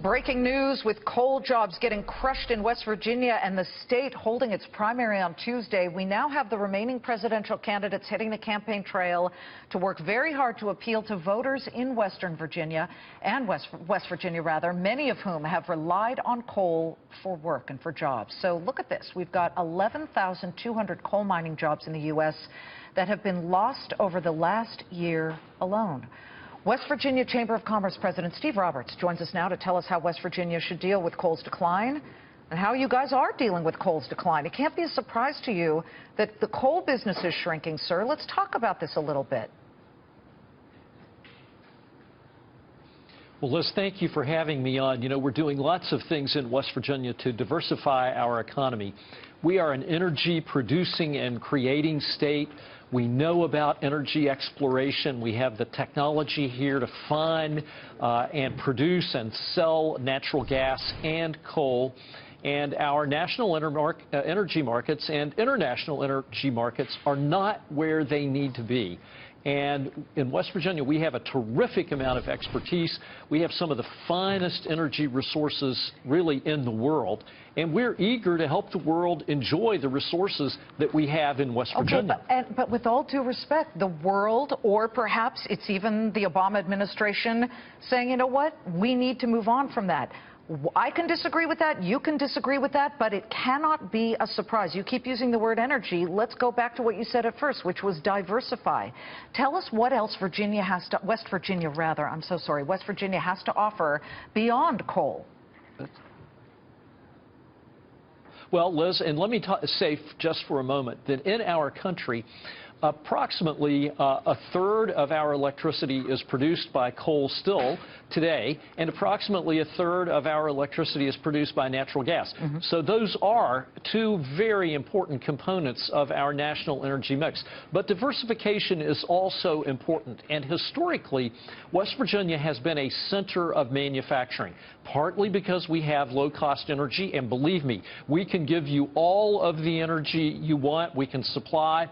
Breaking news with coal jobs getting crushed in West Virginia and the state holding its primary on Tuesday. We now have the remaining presidential candidates hitting the campaign trail to work very hard to appeal to voters in Western Virginia and West Virginia, many of whom have relied on coal for work and for jobs. So look at this. We've got 11,200 coal mining jobs in the U.S. that have been lost over the last year alone. West Virginia Chamber of Commerce President Steve Roberts joins us now to tell us how West Virginia should deal with coal's decline and how you guys are dealing with coal's decline. It can't be a surprise to you that the coal business is shrinking, sir. Let's talk about this a little bit. Well, Liz, thank you for having me on. You know, we're doing lots of things in West Virginia to diversify our economy. We are an energy producing and creating state. We know about energy exploration. We have the technology here to find and produce and sell natural gas and coal. And our national energy markets and international energy markets are not where they need to be. And in West Virginia, we have a terrific amount of expertise. We have some of the finest energy resources really in the world. And we're eager to help the world enjoy the resources that we have in West Virginia. But with all due respect, the world, or perhaps it's even the Obama administration saying, you know what, we need to move on from that. I can disagree with that, you can disagree with that, but it cannot be a surprise. You keep using the word energy. Let's go back to what you said at first, which was diversify. Tell us what else West Virginia has to offer beyond coal. Well, Liz, and let me say just for a moment that in our country, approximately a third of our electricity is produced by coal still today, and approximately a third of our electricity is produced by natural gas. So those are two very important components of our national energy mix. But diversification is also important, and historically, West Virginia has been a center of manufacturing, partly because we have low-cost energy, and believe me, we can give you all of the energy you want. We can supply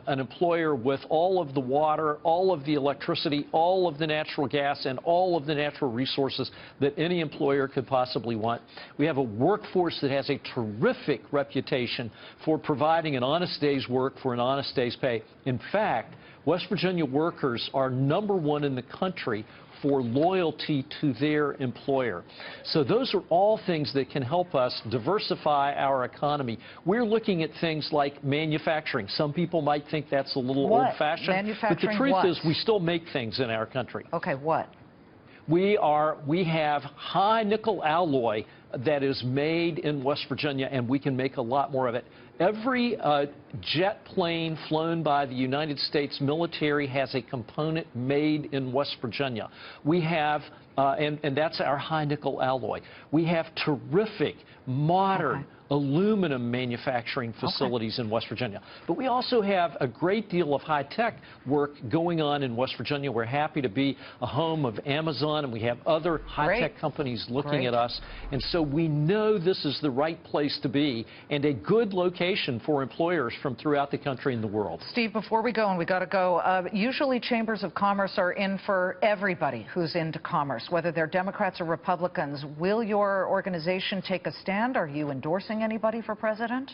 an employer with all of the water, all of the electricity, all of the natural gas, and all of the natural resources that any employer could possibly want. We have a workforce that has a terrific reputation for providing an honest day's work for an honest day's pay. In fact, West Virginia workers are #1 in the country for loyalty to their employer. So those are all things that can help us diversify our economy. We're looking at things like manufacturing. Some people might think that's a little old-fashioned, but the truth is we still make things in our country. Okay, what? We have high nickel alloy that is made in West Virginia, and we can make a lot more of it. Every jet plane flown by the United States military has a component made in West Virginia. We have, and that's our high nickel alloy. We have terrific, modern, aluminum manufacturing facilities in West Virginia. But we also have a great deal of high-tech work going on in West Virginia. We're happy to be a home of Amazon, and we have other high-tech companies looking at us. And so we know this is the right place to be and a good location for employers from throughout the country and the world. Steve, before we go, and we got to go, usually chambers of commerce are in for everybody who's into commerce, whether they're Democrats or Republicans. Will your organization take a stand? Are you endorsing anybody for president?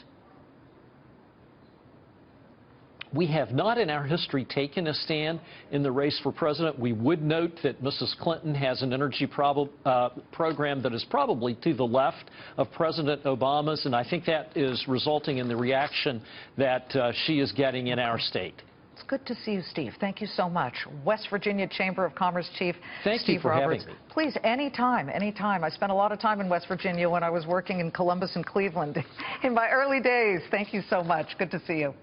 We have not in our history taken a stand in the race for president. We would note that Mrs. Clinton has an energy program that is probably to the left of President Obama's, and I think that is resulting in the reaction that she is getting in our state. It's good to see you, Steve. Thank you so much. West Virginia Chamber of Commerce Chief Steve Roberts. Having me. Please, anytime, anytime. I spent a lot of time in West Virginia when I was working in Columbus and Cleveland in my early days. Thank you so much. Good to see you.